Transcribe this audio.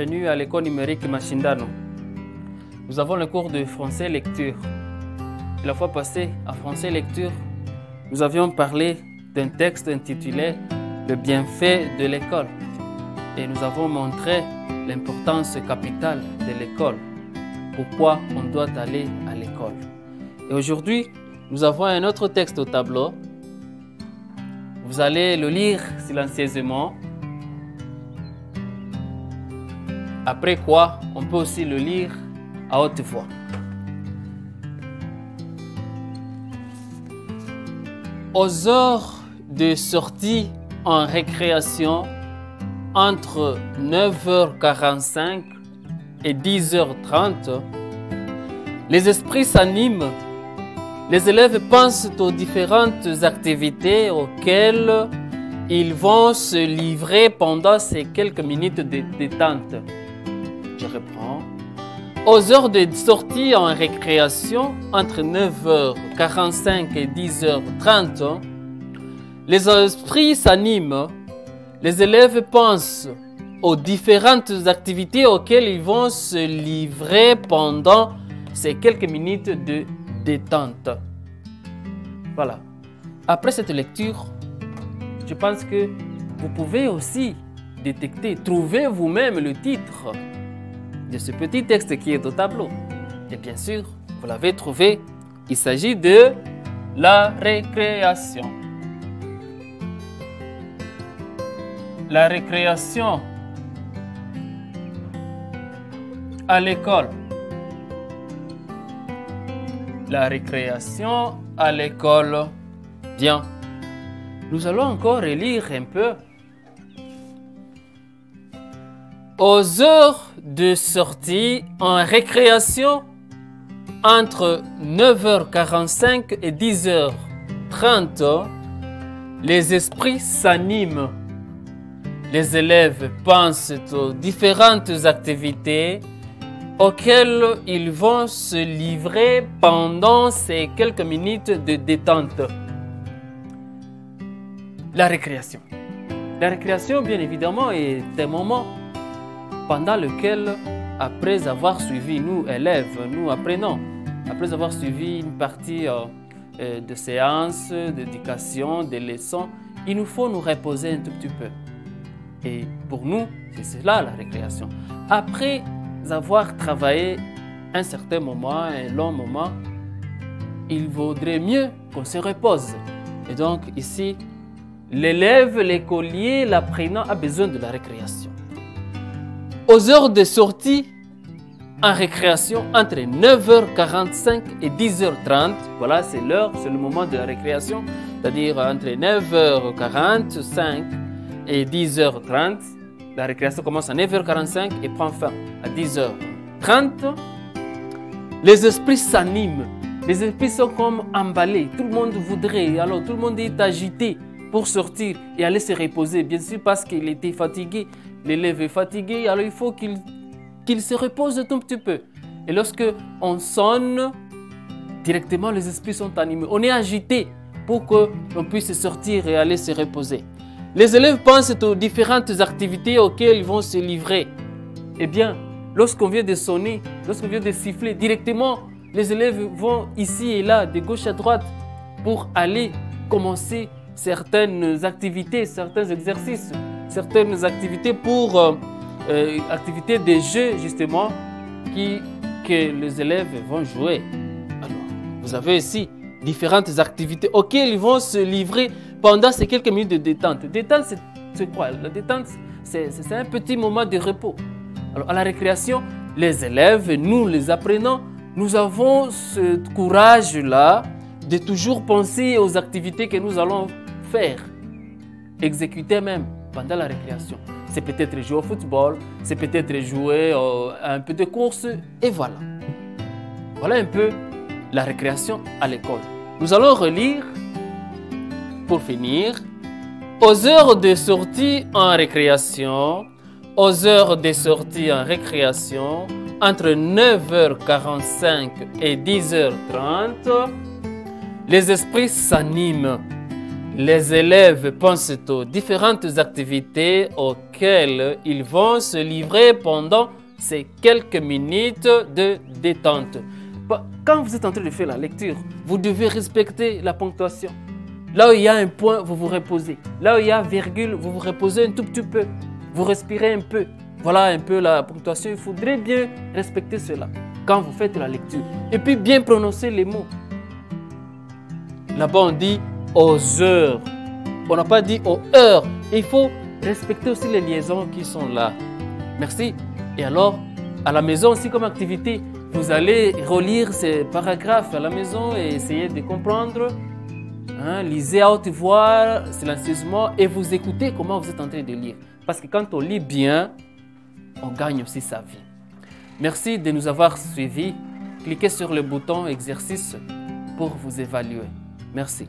bienvenue à l'école numérique Machindano. Nous avons le cours de français lecture. La fois passée, à français lecture, nous avions parlé d'un texte intitulé « Le bienfait de l'école » et nous avons montré l'importance capitale de l'école, pourquoi on doit aller à l'école. Et aujourd'hui, nous avons un autre texte au tableau. Vous allez le lire silencieusement. Après quoi, on peut aussi le lire à haute voix. Aux heures de sortie en récréation, entre 9h45 et 10h30, les esprits s'animent, les élèves pensent aux différentes activités auxquelles ils vont se livrer pendant ces quelques minutes de détente. Je reprends. Aux heures de sortie en récréation, entre 9h45 et 10h30, les esprits s'animent, les élèves pensent aux différentes activités auxquelles ils vont se livrer pendant ces quelques minutes de détente. Voilà. Après cette lecture, je pense que vous pouvez aussi détecter, trouver vous-même le titre de ce petit texte qui est au tableau. Et bien sûr, vous l'avez trouvé, il s'agit de la récréation. La récréation à l'école. La récréation à l'école. Bien. Nous allons encore relire un peu. Aux heures de sortie en récréation, entre 9h45 et 10h30, les esprits s'animent. Les élèves pensent aux différentes activités auxquelles ils vont se livrer pendant ces quelques minutes de détente. La récréation. La récréation, bien évidemment, est un moment pendant lequel, après avoir suivi, nous, élèves, nous apprenants, après avoir suivi une partie de séances, d'éducation, de leçons, il nous faut nous reposer un tout petit peu. Et pour nous, c'est cela la récréation. Après avoir travaillé un certain moment, un long moment, il vaudrait mieux qu'on se repose. Et donc ici, l'élève, l'écolier, l'apprenant a besoin de la récréation. Aux heures de sortie en récréation, entre 9h45 et 10h30, voilà, c'est l'heure, c'est le moment de la récréation, c'est-à-dire entre 9h45 et 10h30. La récréation commence à 9h45 et prend fin à 10h30. Les esprits s'animent, les esprits sont comme emballés, tout le monde voudrait, alors tout le monde est agité pour sortir et aller se reposer, bien sûr parce qu'il était fatigué. L'élève est fatigué, alors il faut qu'il se repose un tout petit peu. Et lorsque on sonne, directement les esprits sont animés. On est agité pour que l'on puisse sortir et aller se reposer. Les élèves pensent aux différentes activités auxquelles ils vont se livrer. Eh bien, lorsqu'on vient de sonner, lorsqu'on vient de siffler, directement, les élèves vont ici et là, de gauche à droite, pour aller commencer certaines activités, certains exercices, certaines activités pour activités de jeu justement que les élèves vont jouer. Alors, vous avez ici différentes activités auxquelles ils vont se livrer pendant ces quelques minutes de détente. Détente, c'est quoi? La détente, c'est un petit moment de repos. Alors, à la récréation, les élèves, nous les apprenants, nous avons ce courage-là de toujours penser aux activités que nous allons faire, exécuter même pendant la récréation. C'est peut-être jouer au football, c'est peut-être jouer à un peu de course, et voilà. Voilà un peu la récréation à l'école. Nous allons relire, pour finir, aux heures de sortie en récréation, aux heures de sortie en récréation, entre 9h45 et 10h30, les esprits s'animent. Les élèves pensent aux différentes activités auxquelles ils vont se livrer pendant ces quelques minutes de détente. Quand vous êtes en train de faire la lecture, vous devez respecter la ponctuation. Là où il y a un point, vous vous reposez. Là où il y a virgule, vous vous reposez un tout petit peu. Vous respirez un peu. Voilà un peu la ponctuation. Il faudrait bien respecter cela quand vous faites la lecture. Et puis bien prononcer les mots. Là-bas, on dit aux heures. On n'a pas dit aux heures. Il faut respecter aussi les liaisons qui sont là. Merci. Et alors, à la maison aussi comme activité, vous allez relire ces paragraphes à la maison et essayer de comprendre. Lisez à haute voix, silencieusement, et vous écoutez comment vous êtes en train de lire. Parce que quand on lit bien, on gagne aussi sa vie. Merci de nous avoir suivis. Cliquez sur le bouton exercice pour vous évaluer. Merci.